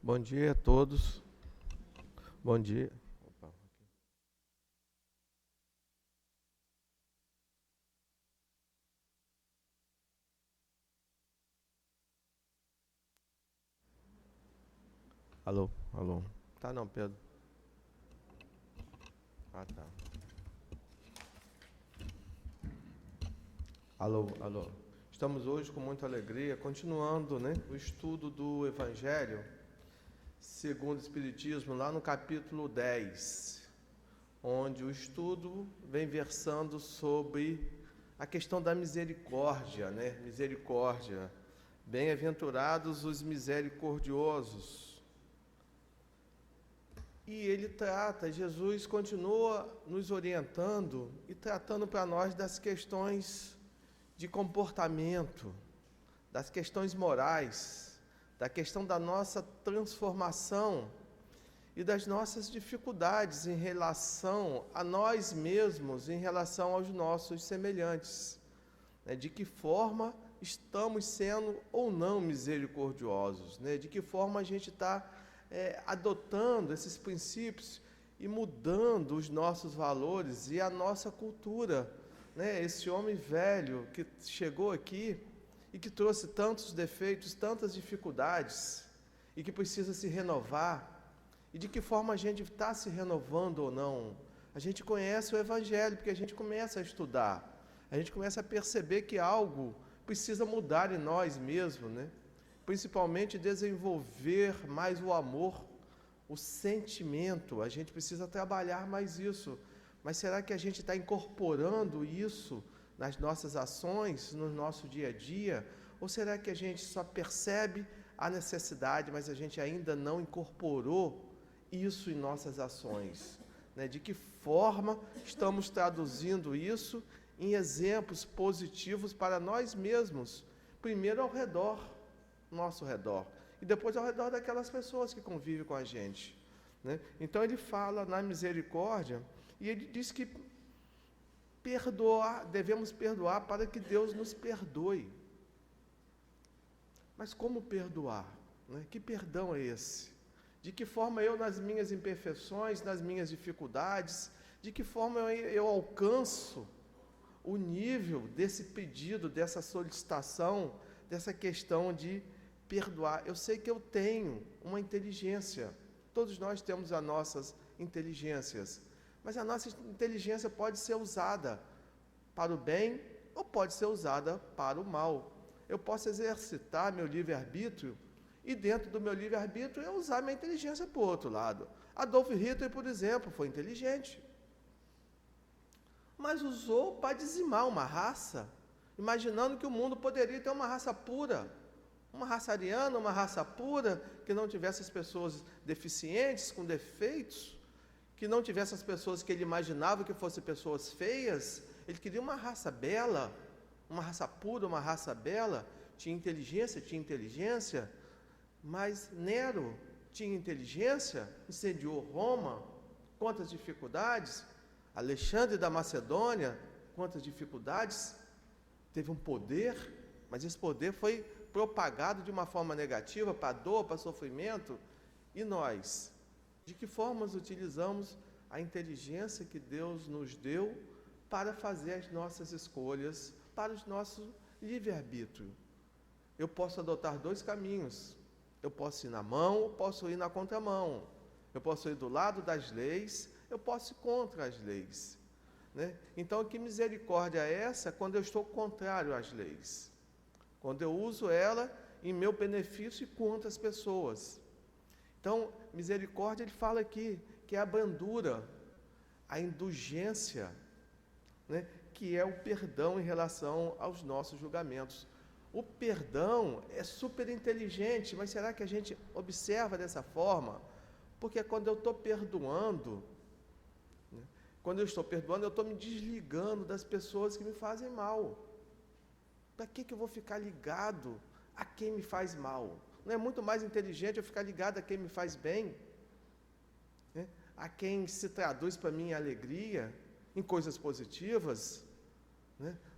Bom dia a todos. Bom dia. Opa. Alô, alô. Tá não, Pedro. Ah, tá. Alô, alô. Estamos hoje com muita alegria, continuando, o estudo do Evangelho segundo o Espiritismo, lá no capítulo 10, onde o estudo vem versando sobre a questão da misericórdia, Misericórdia. Bem-aventurados os misericordiosos. E ele trata, Jesus continua nos orientando e tratando para nós das questões de comportamento, das questões morais, da questão da nossa transformação e das nossas dificuldades em relação a nós mesmos, em relação aos nossos semelhantes. De que forma estamos sendo ou não misericordiosos, de que forma a gente está adotando esses princípios e mudando os nossos valores e a nossa cultura. Esse homem velho que chegou aqui e que trouxe tantos defeitos, tantas dificuldades e que precisa se renovar. E de que forma a gente está se renovando ou não? A gente conhece o Evangelho, porque a gente começa a estudar, a gente começa a perceber que algo precisa mudar em nós mesmos, Principalmente desenvolver mais o amor, o sentimento. A gente precisa trabalhar mais isso. Mas será que a gente está incorporando isso nas nossas ações, no nosso dia a dia? Ou será que a gente só percebe a necessidade, mas a gente ainda não incorporou isso em nossas ações? De que forma estamos traduzindo isso em exemplos positivos para nós mesmos? Primeiro ao redor, nosso redor, e depois ao redor daquelas pessoas que convivem com a gente. Então ele fala na misericórdia e ele diz que devemos perdoar para que Deus nos perdoe. Mas como perdoar? Que perdão é esse? De que forma eu, nas minhas imperfeições, nas minhas dificuldades, de que forma eu alcanço o nível desse pedido, dessa solicitação, dessa questão de perdoar? Eu sei que eu tenho uma inteligência, todos nós temos as nossas inteligências, mas a nossa inteligência pode ser usada para o bem ou pode ser usada para o mal. Eu posso exercitar meu livre-arbítrio e dentro do meu livre-arbítrio eu usar minha inteligência para o outro lado. Adolf Hitler, por exemplo, foi inteligente, mas usou para dizimar uma raça, imaginando que o mundo poderia ter uma raça pura, uma raça ariana, uma raça pura, que não tivesse as pessoas deficientes, com defeitos, que não tivesse as pessoas que ele imaginava que fossem pessoas feias. Ele queria uma raça bela, uma raça pura, uma raça bela. Tinha inteligência, mas Nero tinha inteligência, incendiou Roma, quantas dificuldades. Alexandre da Macedônia, quantas dificuldades. Teve um poder, mas esse poder foi propagado de uma forma negativa, para dor, para sofrimento. E nós? De que formas utilizamos a inteligência que Deus nos deu para fazer as nossas escolhas, para o nosso livre-arbítrio? Eu posso adotar dois caminhos. Eu posso ir na mão, ou posso ir na contramão. Eu posso ir do lado das leis, eu posso ir contra as leis. Então, que misericórdia é essa quando eu estou contrário às leis? Quando eu uso ela em meu benefício e contra as pessoas. Então, misericórdia, ele fala aqui, que é a brandura, a indulgência, que é o perdão em relação aos nossos julgamentos. O perdão é super inteligente, mas será que a gente observa dessa forma? Porque quando eu estou perdoando, eu estou me desligando das pessoas que me fazem mal. Para que eu vou ficar ligado a quem me faz mal? Não é muito mais inteligente eu ficar ligado a quem me faz bem? A quem se traduz para mim em alegria, em coisas positivas?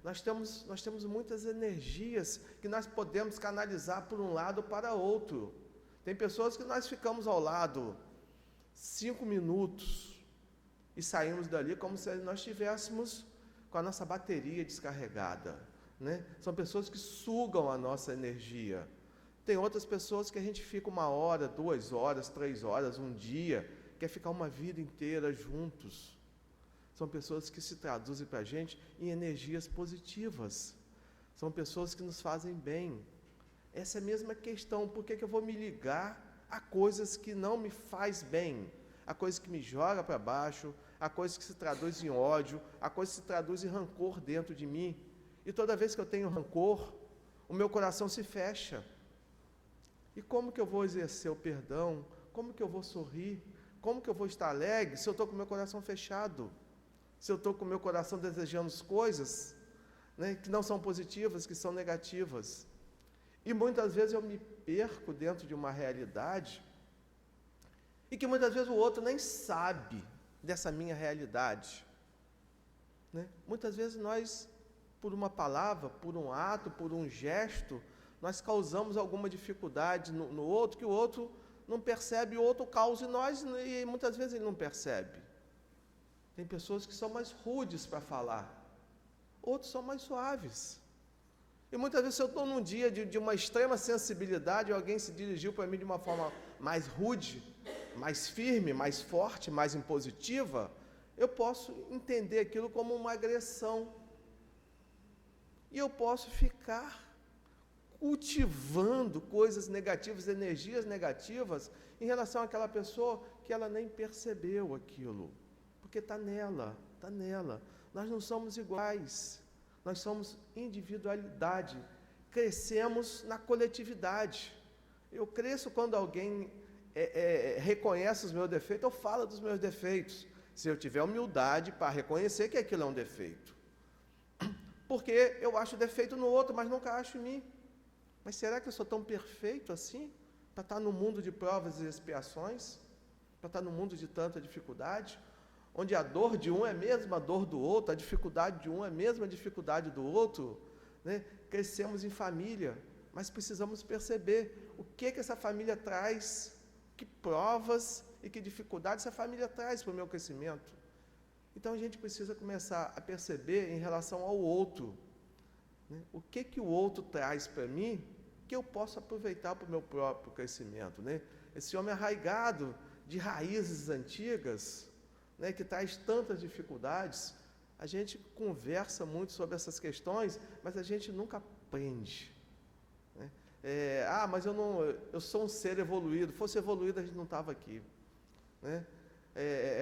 Nós temos muitas energias que nós podemos canalizar por um lado para outro. Tem pessoas que nós ficamos ao lado 5 minutos e saímos dali como se nós estivéssemos com a nossa bateria descarregada, né? São pessoas que sugam a nossa energia. Tem outras pessoas que a gente fica 1 hora, 2 horas, 3 horas, um dia, quer ficar uma vida inteira juntos. São pessoas que se traduzem para a gente em energias positivas. São pessoas que nos fazem bem. Essa é a mesma questão. Por que eu vou me ligar a coisas que não me faz bem? A coisa que me joga para baixo, a coisa que se traduz em ódio, a coisa que se traduz em rancor dentro de mim. E toda vez que eu tenho rancor, o meu coração se fecha. E como que eu vou exercer o perdão? Como que eu vou sorrir? Como que eu vou estar alegre se eu estou com o meu coração fechado? Se eu estou com o meu coração desejando coisas, né, que não são positivas, que são negativas. E muitas vezes eu me perco dentro de uma realidade e que muitas vezes o outro nem sabe dessa minha realidade, né? Muitas vezes nós, por uma palavra, por um ato, por um gesto, nós causamos alguma dificuldade no outro, que o outro não percebe, o outro causa em nós e muitas vezes ele não percebe. Tem pessoas que são mais rudes para falar, outros são mais suaves. E muitas vezes, se eu estou num dia de uma extrema sensibilidade, alguém se dirigiu para mim de uma forma mais rude, mais firme, mais forte, mais impositiva, eu posso entender aquilo como uma agressão. E eu posso ficar cultivando coisas negativas, energias negativas, em relação àquela pessoa que ela nem percebeu aquilo. Porque está nela, está nela. Nós não somos iguais. Nós somos individualidade, crescemos na coletividade. Eu cresço quando alguém reconhece os meus defeitos, eu falo dos meus defeitos, se eu tiver humildade para reconhecer que aquilo é um defeito. Porque eu acho defeito no outro, mas nunca acho em mim. Mas será que eu sou tão perfeito assim, para estar no mundo de provas e expiações, para estar no mundo de tanta dificuldade? Onde a dor de um é a mesma dor do outro, a dificuldade de um é a mesma dificuldade do outro, né? Crescemos em família, mas precisamos perceber o que essa família traz, que provas e que dificuldades essa família traz para o meu crescimento. Então a gente precisa começar a perceber em relação ao outro, né? O que o outro traz para mim, que eu posso aproveitar para o meu próprio crescimento, né? Esse homem arraigado de raízes antigas, né, que traz tantas dificuldades, a gente conversa muito sobre essas questões, mas a gente nunca aprende, né? Mas eu sou um ser evoluído. Fosse evoluído, a gente não estava aqui, né?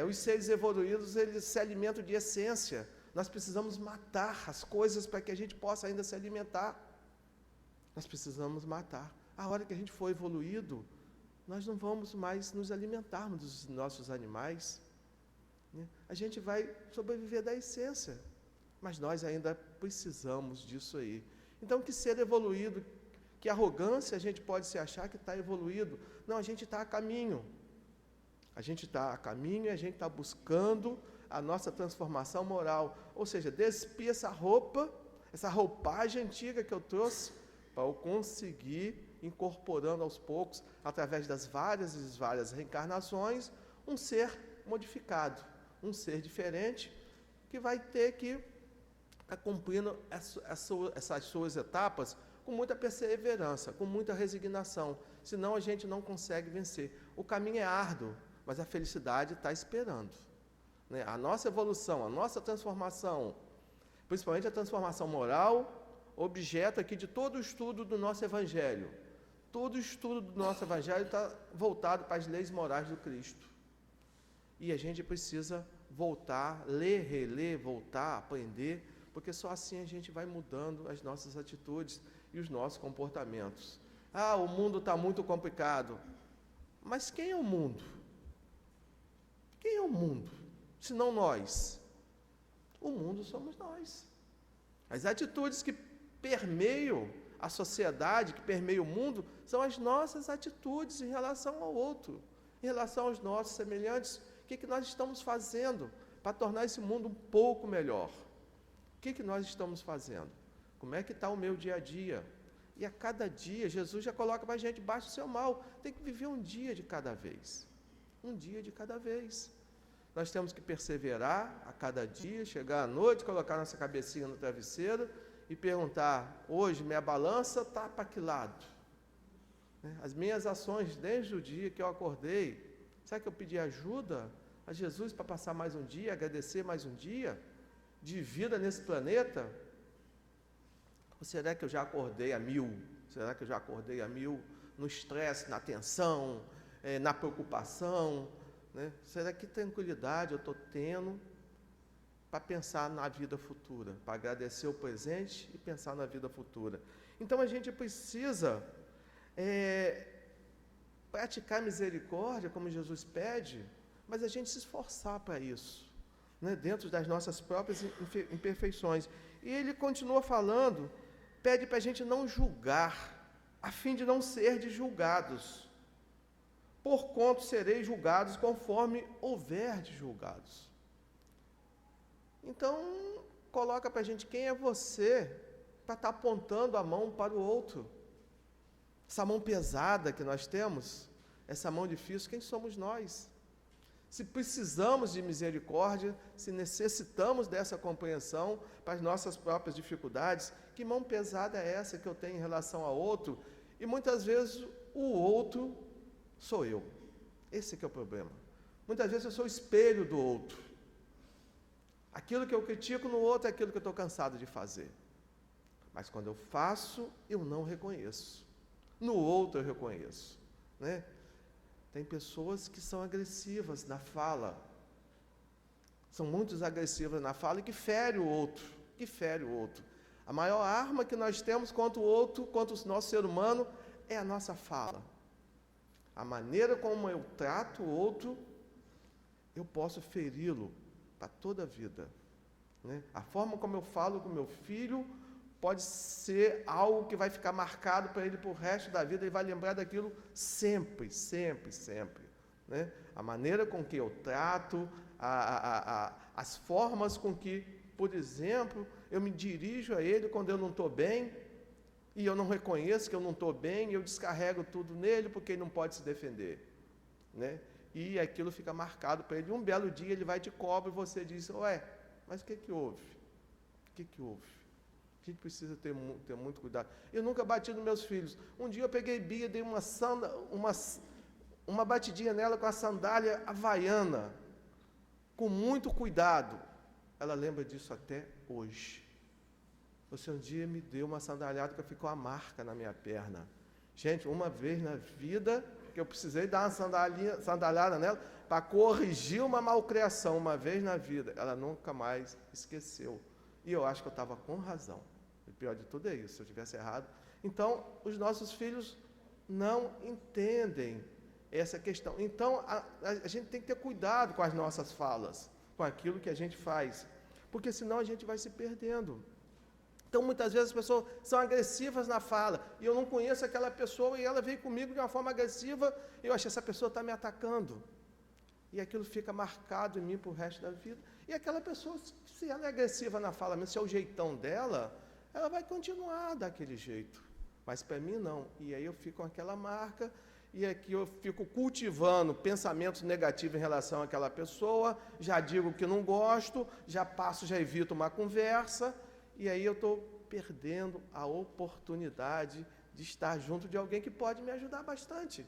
Os seres evoluídos, eles se alimentam de essência. Nós precisamos matar as coisas para que a gente possa ainda se alimentar. Nós precisamos matar. A hora que a gente for evoluído, nós não vamos mais nos alimentarmos dos nossos animais. A gente vai sobreviver da essência, mas nós ainda precisamos disso aí. Então, que ser evoluído, que arrogância a gente pode se achar que está evoluído. Não, a gente está a caminho. A gente está a caminho e a gente está buscando a nossa transformação moral. Ou seja, despir essa roupa, essa roupagem antiga que eu trouxe, para eu conseguir, incorporando aos poucos, através das várias reencarnações, um ser modificado. Um ser diferente, que vai ter que estar cumprindo essas suas etapas com muita perseverança, com muita resignação, senão a gente não consegue vencer. O caminho é árduo, mas a felicidade está esperando, né? A nossa evolução, a nossa transformação, principalmente a transformação moral, objeto aqui de todo o estudo do nosso Evangelho. Todo o estudo do nosso Evangelho está voltado para as leis morais do Cristo. E a gente precisa voltar, ler, reler, voltar, aprender, porque só assim a gente vai mudando as nossas atitudes e os nossos comportamentos. O mundo está muito complicado. Mas quem é o mundo? Quem é o mundo? Se não nós. O mundo somos nós. As atitudes que permeiam a sociedade, que permeiam o mundo, são as nossas atitudes em relação ao outro, em relação aos nossos semelhantes. O que nós estamos fazendo para tornar esse mundo um pouco melhor? O que nós estamos fazendo? Como é que está o meu dia a dia? E a cada dia, Jesus já coloca para a gente, baixa o seu mal. Tem que viver um dia de cada vez. Um dia de cada vez. Nós temos que perseverar a cada dia, chegar à noite, colocar nossa cabecinha no travesseiro e perguntar, hoje minha balança está para que lado? As minhas ações desde o dia que eu acordei, será que eu pedi ajuda a Jesus para passar mais um dia, agradecer mais um dia de vida nesse planeta? Ou será que eu já acordei a 1000? Será que eu já acordei a 1000 no estresse, na tensão, na preocupação? Será que tranquilidade eu estou tendo para pensar na vida futura, para agradecer o presente e pensar na vida futura? Então a gente precisa praticar misericórdia, como Jesus pede, mas a gente se esforçar para isso, dentro das nossas próprias imperfeições. E ele continua falando, pede para a gente não julgar, a fim de não ser de julgados. Porquanto sereis julgados conforme houver de julgados. Então, coloca para a gente quem é você para estar apontando a mão para o outro. Essa mão pesada que nós temos, essa mão difícil, quem somos nós? Se precisamos de misericórdia, se necessitamos dessa compreensão para as nossas próprias dificuldades, que mão pesada é essa que eu tenho em relação ao outro? E muitas vezes o outro sou eu. Esse que é o problema. Muitas vezes eu sou o espelho do outro. Aquilo que eu critico no outro é aquilo que eu estou cansado de fazer. Mas quando eu faço, eu não reconheço. No outro eu reconheço. Tem pessoas que são agressivas na fala. São muito agressivas na fala e que ferem o outro. A maior arma que nós temos contra o outro, contra o nosso ser humano, é a nossa fala. A maneira como eu trato o outro, eu posso feri-lo para toda a vida. A forma como eu falo com meu filho pode ser algo que vai ficar marcado para ele para o resto da vida, ele vai lembrar daquilo sempre. A maneira com que eu trato, as formas com que, por exemplo, eu me dirijo a ele quando eu não estou bem, e eu não reconheço que eu não estou bem, eu descarrego tudo nele porque ele não pode se defender. E aquilo fica marcado para ele. Um belo dia ele vai te cobra e você diz, mas o que houve? A gente precisa ter muito cuidado. Eu nunca bati nos meus filhos. Um dia eu peguei Bia, dei uma batidinha nela com a sandália havaiana, com muito cuidado. Ela lembra disso até hoje. Você um dia me deu uma sandalhada que ficou a marca na minha perna. Gente, uma vez na vida que eu precisei dar uma sandalhada nela para corrigir uma malcriação, uma vez na vida. Ela nunca mais esqueceu. E eu acho que eu estava com razão. O pior de tudo é isso, se eu tivesse errado. Então, os nossos filhos não entendem essa questão. Então, a gente tem que ter cuidado com as nossas falas, com aquilo que a gente faz, porque senão a gente vai se perdendo. Então, muitas vezes as pessoas são agressivas na fala, e eu não conheço aquela pessoa, e ela veio comigo de uma forma agressiva, e eu achei, essa pessoa está me atacando. E aquilo fica marcado em mim para o resto da vida. E aquela pessoa, se ela é agressiva na fala, mesmo se é o jeitão dela, ela vai continuar daquele jeito. Mas para mim não. E aí eu fico com aquela marca, e aqui eu fico cultivando pensamentos negativos em relação àquela pessoa, já digo que não gosto, já evito uma conversa, e aí eu estou perdendo a oportunidade de estar junto de alguém que pode me ajudar bastante.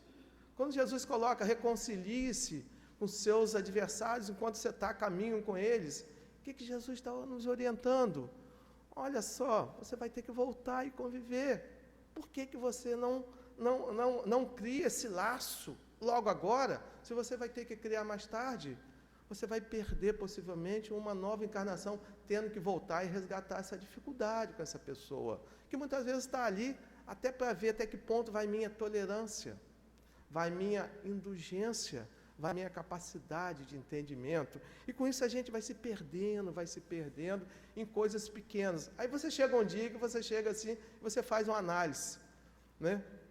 Quando Jesus coloca, reconcilie-se com seus adversários enquanto você está a caminho com eles, o que Jesus está nos orientando? Olha só, você vai ter que voltar e conviver. Por que você não cria esse laço logo agora, se você vai ter que criar mais tarde? Você vai perder, possivelmente, uma nova encarnação, tendo que voltar e resgatar essa dificuldade com essa pessoa, que muitas vezes está ali, até para ver até que ponto vai minha tolerância, vai minha indulgência, vai minha capacidade de entendimento. E com isso a gente vai se perdendo em coisas pequenas. Aí você chega um dia que você chega assim, você faz uma análise.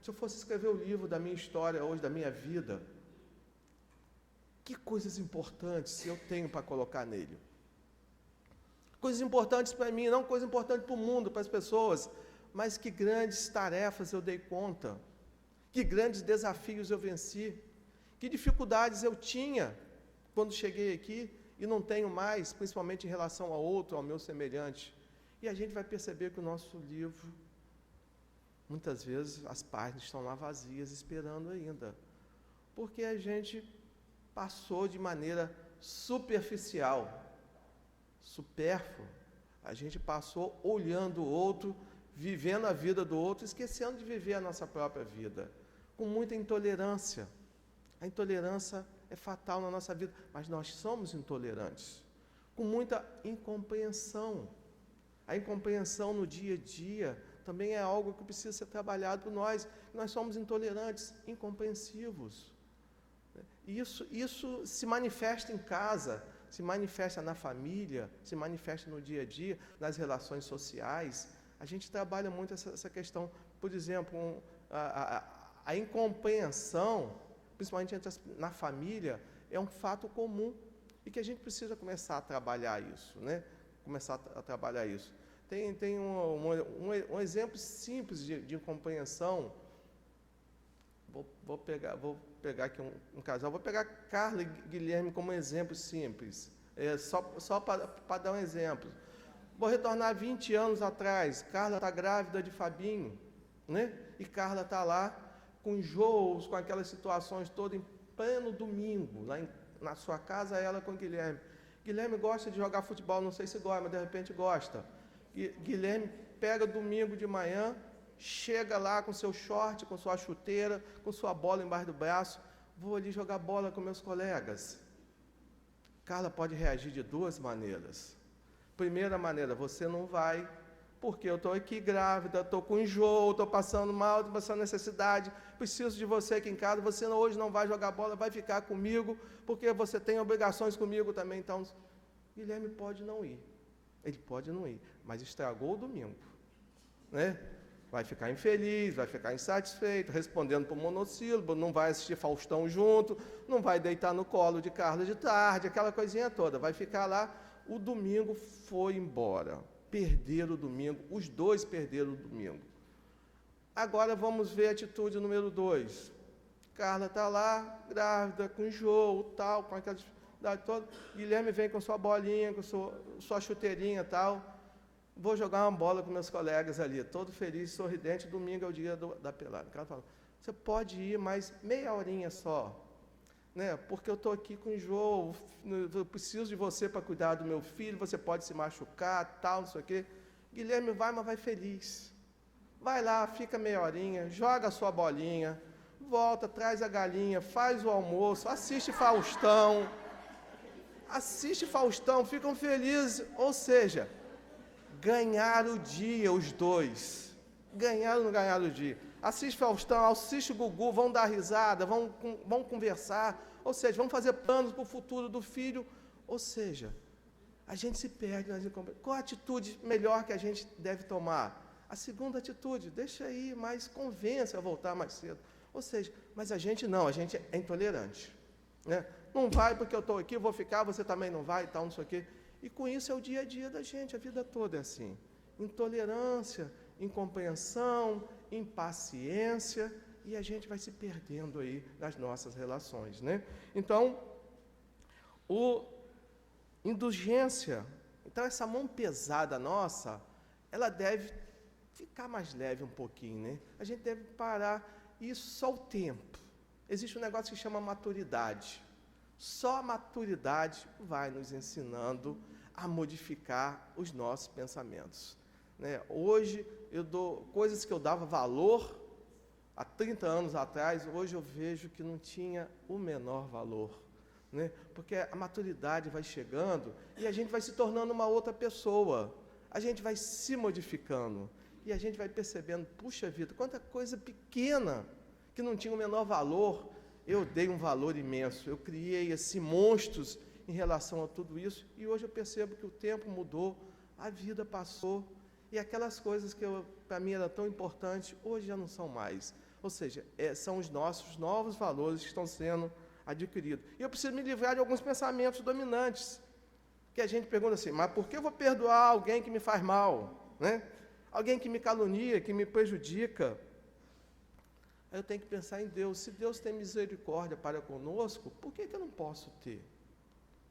Se eu fosse escrever o livro da minha história hoje, da minha vida, que coisas importantes eu tenho para colocar nele? Coisas importantes para mim, não coisas importantes para o mundo, para as pessoas, mas que grandes tarefas eu dei conta, que grandes desafios eu venci, que dificuldades eu tinha quando cheguei aqui e não tenho mais, principalmente em relação ao outro, ao meu semelhante. E a gente vai perceber que o nosso livro, muitas vezes, as páginas estão lá vazias, esperando ainda, porque a gente passou de maneira superficial, supérfluo. A gente passou olhando o outro, vivendo a vida do outro, esquecendo de viver a nossa própria vida, com muita intolerância. A intolerância é fatal na nossa vida, mas nós somos intolerantes, com muita incompreensão. A incompreensão no dia a dia também é algo que precisa ser trabalhado por nós. Nós somos intolerantes, incompreensivos. Isso se manifesta em casa, se manifesta na família, se manifesta no dia a dia, nas relações sociais. A gente trabalha muito essa questão. Por exemplo, a incompreensão, principalmente na família, é um fato comum e que a gente precisa começar a trabalhar isso, né? Começar a trabalhar isso. Tem um exemplo simples de incompreensão. Vou pegar aqui um casal, vou pegar Carla e Guilherme como exemplo simples, só para dar um exemplo. Vou retornar 20 anos atrás. Carla está grávida de Fabinho, né? E Carla está lá com enjoos, com aquelas situações todas, em pleno domingo, lá na sua casa, ela com Guilherme. Guilherme gosta de jogar futebol, não sei se gosta, mas de repente gosta. E Guilherme pega domingo de manhã, chega lá com seu short, com sua chuteira, com sua bola embaixo do braço, vou ali jogar bola com meus colegas. Carla pode reagir de duas maneiras. Primeira maneira, você não vai, porque eu estou aqui grávida, estou com enjoo, estou passando mal, estou passando necessidade, preciso de você aqui em casa, você hoje não vai jogar bola, vai ficar comigo, porque você tem obrigações comigo também. Então, Guilherme pode não ir, ele pode não ir, mas estragou o domingo, né? Vai ficar infeliz, vai ficar insatisfeito, respondendo por monossílabo, não vai assistir Faustão junto, não vai deitar no colo de Carla de tarde, aquela coisinha toda, vai ficar lá. O domingo foi embora, perderam o domingo, os dois perderam o domingo. Agora vamos ver a atitude número 2. Carla está lá, grávida, com enjoo, tal, com aquela dificuldade toda. Guilherme vem com sua bolinha, com sua chuteirinha e tal. Vou jogar uma bola com meus colegas ali, todo feliz, sorridente. Domingo é o dia da pelada. O cara fala, você pode ir, mas meia horinha só, né? Porque eu estou aqui com enjoo, eu preciso de você para cuidar do meu filho, você pode se machucar, tal, não sei o quê. Guilherme vai, mas vai feliz. Vai lá, fica meia horinha, joga a sua bolinha, volta, traz a galinha, faz o almoço, assiste Faustão, ficam felizes. Ou seja, ganharam o dia, os dois. Ganharam ou não ganharam o dia? Assiste Faustão, assiste o Gugu, vão dar risada, vão conversar, ou seja, vão fazer planos para o futuro do filho. Ou seja, a gente se perde nas incompreensões. Qual a atitude melhor que a gente deve tomar? A segunda atitude, deixa aí, mas convença a voltar mais cedo. Ou seja, mas a gente não, a gente é intolerante, né? Não vai porque eu estou aqui, eu vou ficar, você também não vai e tal, não sei o quê. E com isso é o dia a dia da gente, a vida toda é assim. Intolerância, incompreensão, impaciência, e a gente vai se perdendo aí nas nossas relações, né? Então, indulgência, então essa mão pesada nossa, ela deve ficar mais leve um pouquinho, né? A gente deve parar, isso só o tempo. Existe um negócio que chama maturidade. Só a maturidade vai nos ensinando a modificar os nossos pensamentos, né? Hoje, coisas que eu dava valor há 30 anos atrás, hoje eu vejo que não tinha o menor valor, né? Porque a maturidade vai chegando e a gente vai se tornando uma outra pessoa, a gente vai se modificando e a gente vai percebendo, puxa vida, quanta coisa pequena que não tinha o menor valor, eu dei um valor imenso, eu criei assim, monstros em relação a tudo isso, e hoje eu percebo que o tempo mudou, a vida passou, e aquelas coisas que para mim eram tão importantes, hoje já não são mais. Ou seja, são os nossos novos valores que estão sendo adquiridos. E eu preciso me livrar de alguns pensamentos dominantes, que a gente pergunta assim, mas por que eu vou perdoar alguém que me faz mal, né? alguém que me calunia, que me prejudica. Aí eu tenho que pensar em Deus. Se Deus tem misericórdia para conosco, por que eu não posso ter?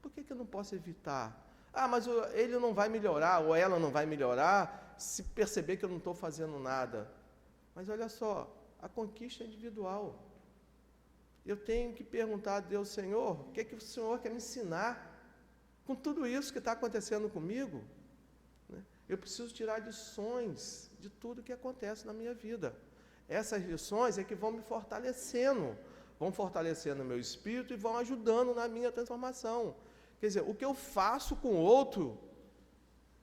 Por que eu não posso evitar? Mas ele não vai melhorar, ou ela não vai melhorar, se perceber que eu não estou fazendo nada. Mas olha só, a conquista é individual. Eu tenho que perguntar a Deus, Senhor, o que o Senhor quer me ensinar com tudo isso que está acontecendo comigo? Eu preciso tirar lições de tudo que acontece na minha vida. Essas lições é que vão me fortalecendo o meu espírito e vão ajudando na minha transformação. Quer dizer, o que eu faço com o outro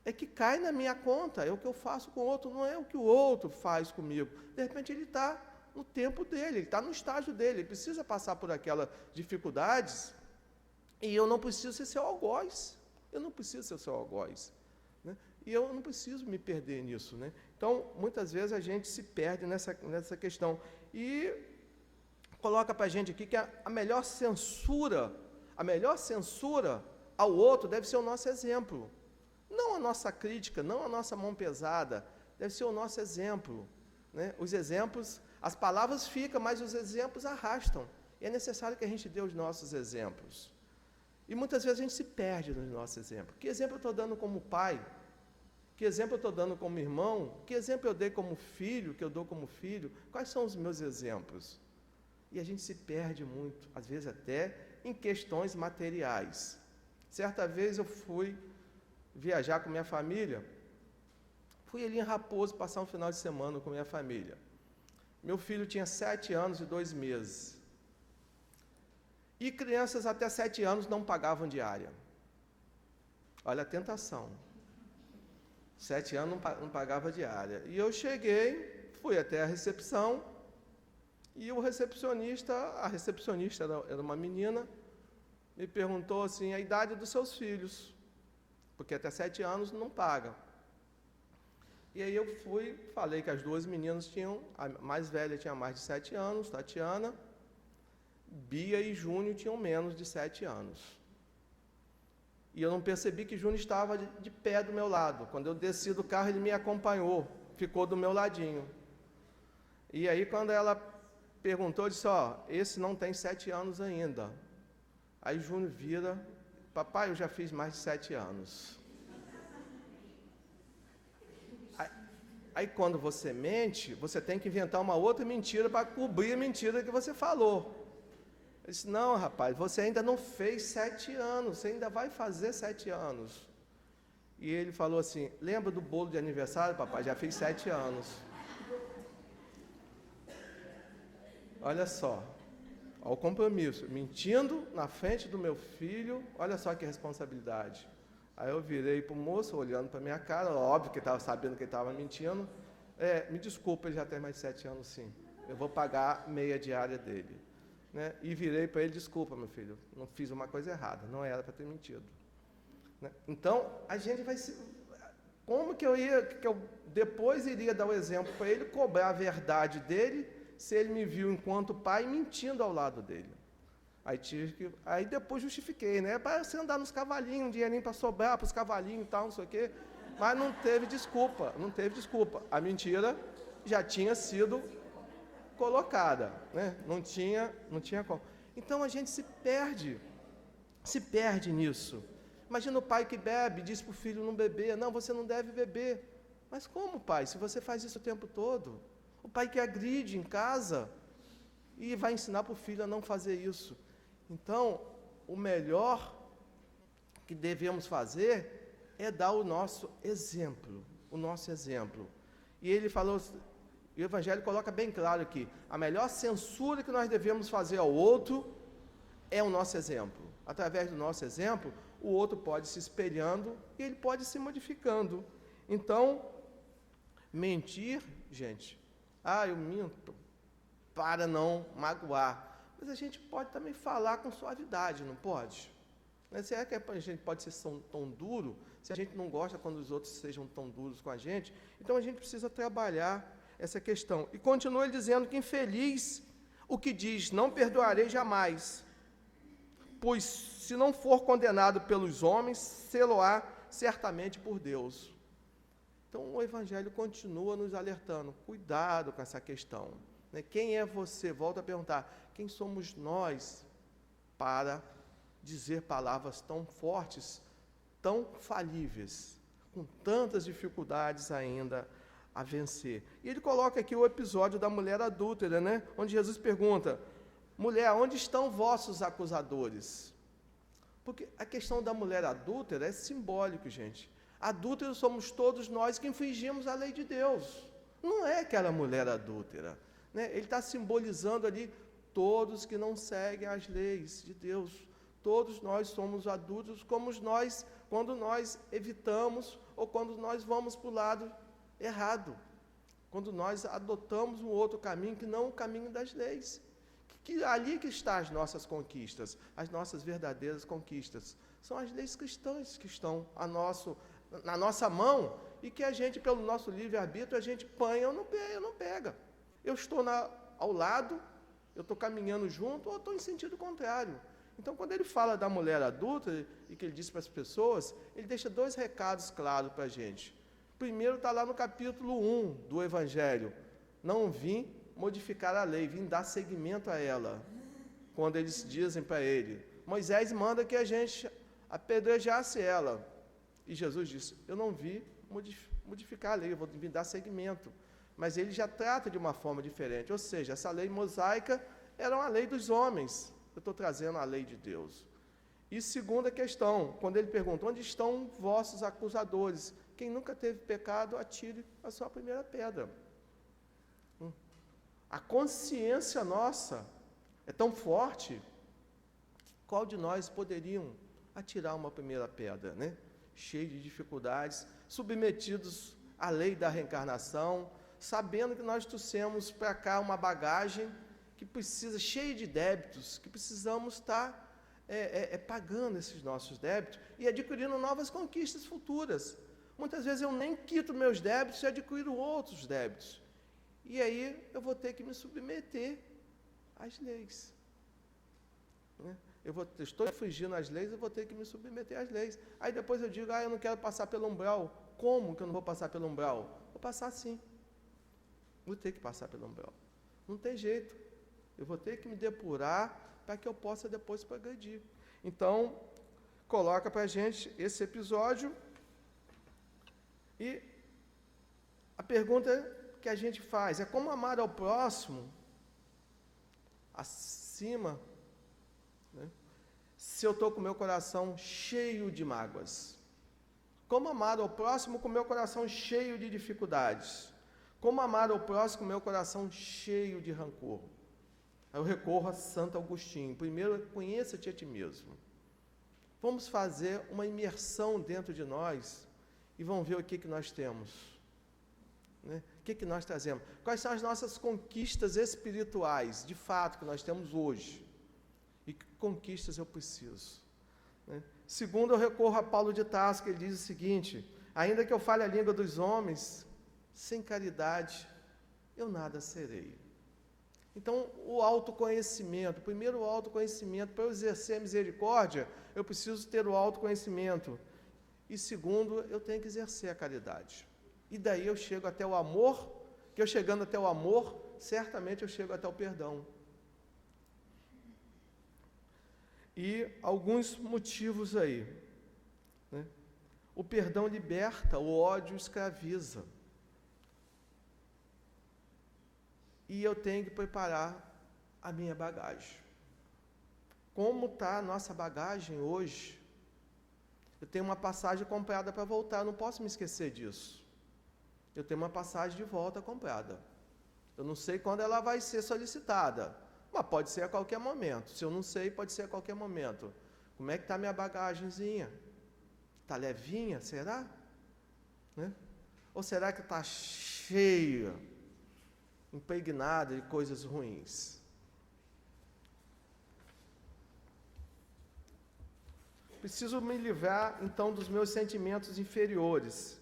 é que cai na minha conta, é o que eu faço com o outro, não é o que o outro faz comigo. De repente ele está no tempo dele, ele está no estágio dele, ele precisa passar por aquelas dificuldades e eu não preciso ser seu algoz, né? E eu não preciso me perder nisso, né? Então, muitas vezes a gente se perde nessa questão e coloca para a gente aqui que a melhor censura ao outro deve ser o nosso exemplo. Não a nossa crítica, não a nossa mão pesada, deve ser o nosso exemplo, né? Os exemplos, as palavras ficam, mas os exemplos arrastam. E é necessário que a gente dê os nossos exemplos. E muitas vezes a gente se perde nos nossos exemplos. Que exemplo eu estou dando como pai? Que exemplo eu estou dando como irmão? Que exemplo eu dei como filho, que eu dou como filho? Quais são os meus exemplos? E a gente se perde muito, às vezes até em questões materiais. Certa vez eu fui viajar com minha família, fui ali em Raposo passar um final de semana com minha família. Meu filho tinha 7 anos e 2 meses. E crianças até 7 anos não pagavam diária. Olha a tentação. 7 anos não pagava diária. E eu cheguei, fui até a recepção, e a recepcionista era uma menina, me perguntou assim, a idade dos seus filhos, porque até 7 anos não paga. E aí eu falei que as duas meninas tinham, a mais velha tinha mais de 7 anos, Tatiana, Bia e Júnior tinham menos de 7 anos. E eu não percebi que Júnior estava de pé do meu lado. Quando eu desci do carro, ele me acompanhou, ficou do meu ladinho. E aí, quando ela perguntou, eu disse, esse não tem 7 anos ainda. Aí Júnior vira, papai, eu já fiz mais de 7 anos. Aí, quando você mente, você tem que inventar uma outra mentira para cobrir a mentira que você falou. Eu disse, não, rapaz, você ainda não fez 7 anos, você ainda vai fazer 7 anos. E ele falou assim, lembra do bolo de aniversário, papai? Já fiz 7 anos. Olha só, o compromisso, mentindo na frente do meu filho, olha só que responsabilidade. Aí eu virei para o moço, olhando para a minha cara, óbvio que estava sabendo que ele estava mentindo. Me desculpa, ele já tem mais de 7 anos, sim. Eu vou pagar meia diária dele. Né? E virei para ele, desculpa, meu filho, não fiz uma coisa errada, não era para ter mentido. Né? Então, a gente vai se... Como que eu depois iria dar o exemplo para ele, cobrar a verdade dele, se ele me viu enquanto pai mentindo ao lado dele? Aí depois justifiquei, né? Para você andar nos cavalinhos, um dinheirinho para sobrar para os cavalinhos e tal, não sei o quê. Mas não teve desculpa. A mentira já tinha sido colocada, né? Não tinha como. Então a gente se perde nisso. Imagina o pai que bebe, diz para o filho não beber, não, você não deve beber. Mas como, pai, se você faz isso o tempo todo? O pai que agride em casa e vai ensinar para o filho a não fazer isso. Então, o melhor que devemos fazer é dar o nosso exemplo, E ele falou, o Evangelho coloca bem claro aqui, a melhor censura que nós devemos fazer ao outro é o nosso exemplo. Através do nosso exemplo, o outro pode se espelhando e ele pode se modificando. Então, mentir, gente, eu minto para não magoar. Mas a gente pode também falar com suavidade, não pode? Será que a gente pode ser tão duro, se a gente não gosta quando os outros sejam tão duros com a gente? Então a gente precisa trabalhar essa questão. E continua ele dizendo que infeliz o que diz, não perdoarei jamais, pois se não for condenado pelos homens, sê-lo-á certamente por Deus. Então, o Evangelho continua nos alertando, cuidado com essa questão. Né? Quem é você? Volto a perguntar, quem somos nós para dizer palavras tão fortes, tão falíveis, com tantas dificuldades ainda a vencer? E ele coloca aqui o episódio da mulher adúltera, né? Onde Jesus pergunta, mulher, onde estão vossos acusadores? Porque a questão da mulher adúltera é simbólico, gente. Adúlteros somos todos nós que infringimos a lei de Deus. Não é aquela mulher adúltera. Né? Ele está simbolizando ali todos que não seguem as leis de Deus. Todos nós somos adúlteros, como nós, quando nós evitamos ou quando nós vamos para o lado errado. Quando nós adotamos um outro caminho que não o caminho das leis. Que ali que estão as nossas conquistas, as nossas verdadeiras conquistas. São as leis cristãs que estão na nossa mão e que a gente, pelo nosso livre-arbítrio, a gente panha ou não pega. Eu estou ao lado, eu estou caminhando junto ou estou em sentido contrário. Então, quando ele fala da mulher adulta e que ele diz para as pessoas, ele deixa 2 recados claros para a gente. Primeiro está lá no capítulo 1 do Evangelho. Não vim modificar a lei, vim dar seguimento a ela. Quando eles dizem para ele, Moisés manda que a gente apedrejasse ela. E Jesus disse, eu não vim modificar a lei, eu vou vir dar seguimento. Mas ele já trata de uma forma diferente. Ou seja, essa lei mosaica era uma lei dos homens. Eu estou trazendo a lei de Deus. E segunda questão, quando ele pergunta, onde estão vossos acusadores? Quem nunca teve pecado, atire a sua primeira pedra. A consciência nossa é tão forte, que qual de nós poderiam atirar uma primeira pedra, né? Cheio de dificuldades, submetidos à lei da reencarnação, sabendo que nós trouxemos para cá uma bagagem que precisa, cheia de débitos, que precisamos estar pagando esses nossos débitos e adquirindo novas conquistas futuras. Muitas vezes eu nem quito meus débitos e adquiro outros débitos. E aí eu vou ter que me submeter às leis. Né? Estou infringindo as leis, eu vou ter que me submeter às leis. Aí depois eu digo, eu não quero passar pelo umbral. Como que eu não vou passar pelo umbral? Vou passar sim. Vou ter que passar pelo umbral. Não tem jeito. Eu vou ter que me depurar para que eu possa depois progredir. Então, coloca para a gente esse episódio. E a pergunta que a gente faz é como amar ao próximo acima, né? Se eu estou com o meu coração cheio de mágoas. Como amar ao próximo com o meu coração cheio de dificuldades? Como amar ao próximo com o meu coração cheio de rancor? Eu recorro a Santo Agostinho. Primeiro, conheça-te a ti mesmo. Vamos fazer uma imersão dentro de nós e vamos ver o que nós temos. Né? O que nós trazemos? Quais são as nossas conquistas espirituais, de fato, que nós temos hoje? E que conquistas eu preciso? Né? Segundo, eu recorro a Paulo de Tarso, que ele diz o seguinte, ainda que eu fale a língua dos homens, sem caridade, eu nada serei. Então, o autoconhecimento, primeiro o autoconhecimento, para eu exercer a misericórdia, eu preciso ter o autoconhecimento. E segundo, eu tenho que exercer a caridade. E daí eu chego até o amor, que eu chegando até o amor, certamente eu chego até o perdão. E alguns motivos aí. Né? O perdão liberta, o ódio escraviza. E eu tenho que preparar a minha bagagem. Como está a nossa bagagem hoje? Eu tenho uma passagem comprada para voltar, eu não posso me esquecer disso. Eu tenho uma passagem de volta comprada. Eu não sei quando ela vai ser solicitada, mas pode ser a qualquer momento. Se eu não sei, pode ser a qualquer momento. Como é que está a minha bagagenzinha? Está levinha, será? Né? Ou será que está cheia, impregnada de coisas ruins? Preciso me livrar, então, dos meus sentimentos inferiores.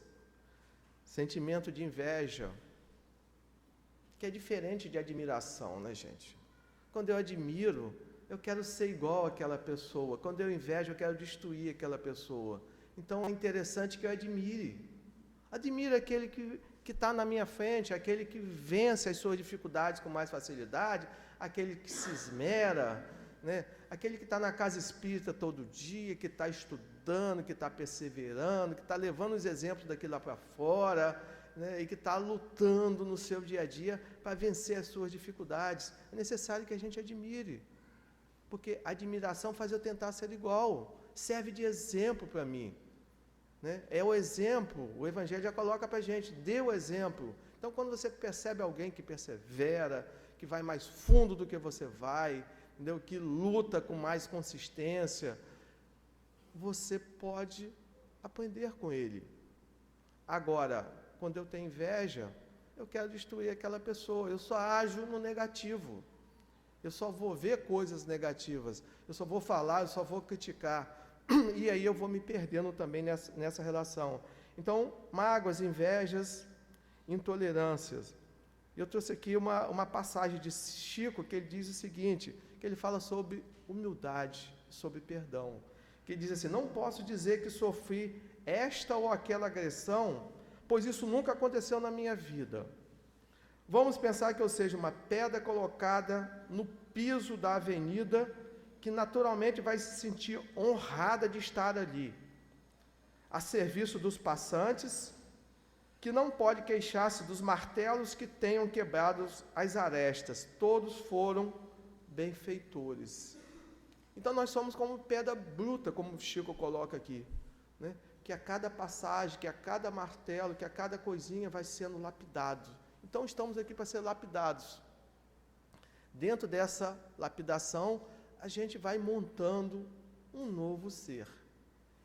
Sentimento de inveja, que é diferente de admiração, né, gente? Quando eu admiro, eu quero ser igual àquela pessoa. Quando eu invejo, eu quero destruir aquela pessoa. Então, é interessante que eu admire. Admiro aquele que está na minha frente, aquele que vence as suas dificuldades com mais facilidade, aquele que se esmera, né? Aquele que está na casa espírita todo dia, que está estudando, que está perseverando, que está levando os exemplos daqui lá para fora, né? E que está lutando no seu dia a dia para vencer as suas dificuldades. É necessário que a gente admire, porque a admiração faz eu tentar ser igual, serve de exemplo para mim. Né? É o exemplo, o Evangelho já coloca para a gente, dê o exemplo. Então, quando você percebe alguém que persevera, que vai mais fundo do que você vai, entendeu? Que luta com mais consistência, você pode aprender com ele. Agora, quando eu tenho inveja, eu quero destruir aquela pessoa, eu só ajo no negativo, eu só vou ver coisas negativas, eu só vou falar, eu só vou criticar. E aí eu vou me perdendo também nessa relação. Então, mágoas, invejas, intolerâncias. Eu trouxe aqui uma passagem de Chico, que ele diz o seguinte, que ele fala sobre humildade, sobre perdão. Que ele diz assim, não posso dizer que sofri esta ou aquela agressão, pois isso nunca aconteceu na minha vida. Vamos pensar que eu seja uma pedra colocada no piso da avenida, que naturalmente vai se sentir honrada de estar ali, a serviço dos passantes, que não pode queixar-se dos martelos que tenham quebrado as arestas, todos foram benfeitores. Então nós somos como pedra bruta, como o Chico coloca aqui, né? Que a cada passagem, que a cada martelo, que a cada coisinha vai sendo lapidado. Então estamos aqui para ser lapidados. Dentro dessa lapidação, a gente vai montando um novo ser.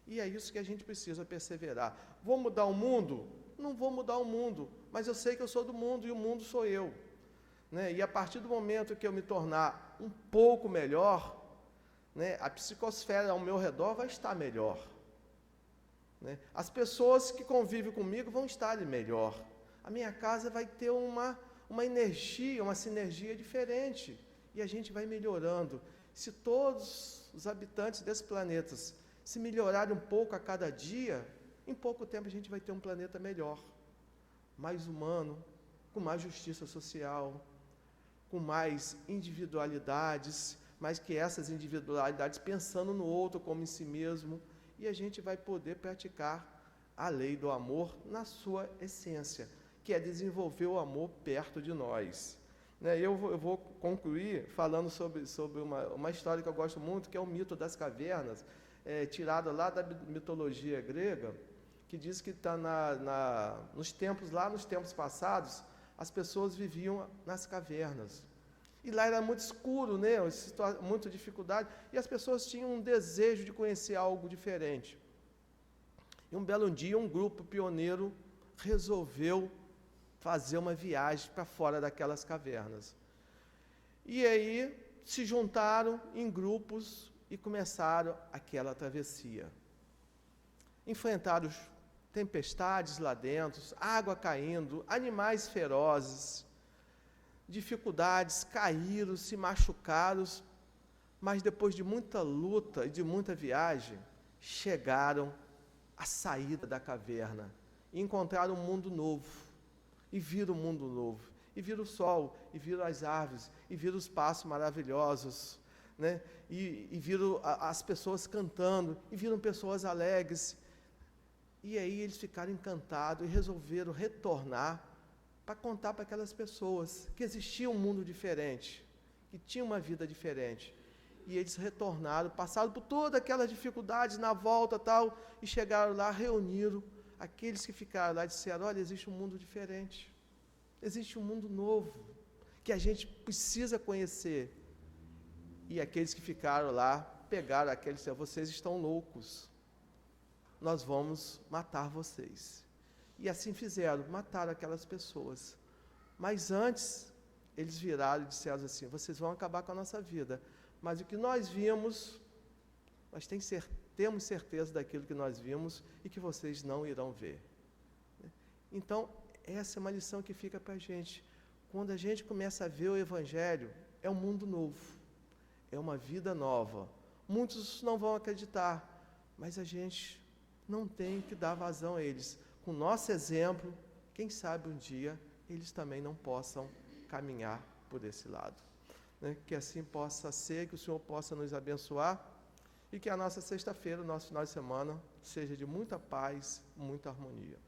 E é isso que a gente precisa perseverar. Vou mudar o mundo? Não vou mudar o mundo, mas eu sei que eu sou do mundo e o mundo sou eu. Né? E a partir do momento que eu me tornar um pouco melhor, né, a psicosfera ao meu redor vai estar melhor. Né? As pessoas que convivem comigo vão estar melhor. A minha casa vai ter uma energia, uma sinergia diferente. E a gente vai melhorando. Se todos os habitantes desse planeta se melhorarem um pouco a cada dia, em pouco tempo a gente vai ter um planeta melhor, mais humano, com mais justiça social, com mais individualidades, mas que essas individualidades pensando no outro como em si mesmo, e a gente vai poder praticar a lei do amor na sua essência, que é desenvolver o amor perto de nós. Eu vou concluir falando sobre uma história que eu gosto muito, que é o mito das cavernas, tirado lá da mitologia grega, que diz que está nos tempos passados, as pessoas viviam nas cavernas. E lá era muito escuro, né? Muita dificuldade, e as pessoas tinham um desejo de conhecer algo diferente. E um belo dia, um grupo pioneiro resolveu fazer uma viagem para fora daquelas cavernas. E aí se juntaram em grupos e começaram aquela travessia. Enfrentaram tempestades lá dentro, água caindo, animais ferozes, dificuldades, caíram, se machucaram, mas depois de muita luta e de muita viagem, chegaram à saída da caverna e encontraram um mundo novo. E viram o mundo novo, e viram o sol, e viram as árvores, e viram os passos maravilhosos, né? E viram as pessoas cantando, e viram pessoas alegres. E aí eles ficaram encantados e resolveram retornar para contar para aquelas pessoas que existia um mundo diferente, que tinha uma vida diferente. E eles retornaram, passaram por todas aquelas dificuldades na volta tal, e chegaram lá, reuniram aqueles que ficaram lá, disseram, olha, existe um mundo diferente, existe um mundo novo, que a gente precisa conhecer. E aqueles que ficaram lá, pegaram aqueles e disseram, vocês estão loucos, nós vamos matar vocês. E assim fizeram, mataram aquelas pessoas. Mas antes, eles viraram e disseram assim, vocês vão acabar com a nossa vida, mas o que nós vimos, nós temos certeza daquilo que nós vimos e que vocês não irão ver. Então, essa é uma lição que fica para a gente. Quando a gente começa a ver o Evangelho, é um mundo novo, é uma vida nova. Muitos não vão acreditar, mas a gente não tem que dar vazão a eles, com nosso exemplo, quem sabe um dia eles também não possam caminhar por esse lado. Né? Que assim possa ser, que o Senhor possa nos abençoar e que a nossa sexta-feira, o nosso final de semana, seja de muita paz, muita harmonia.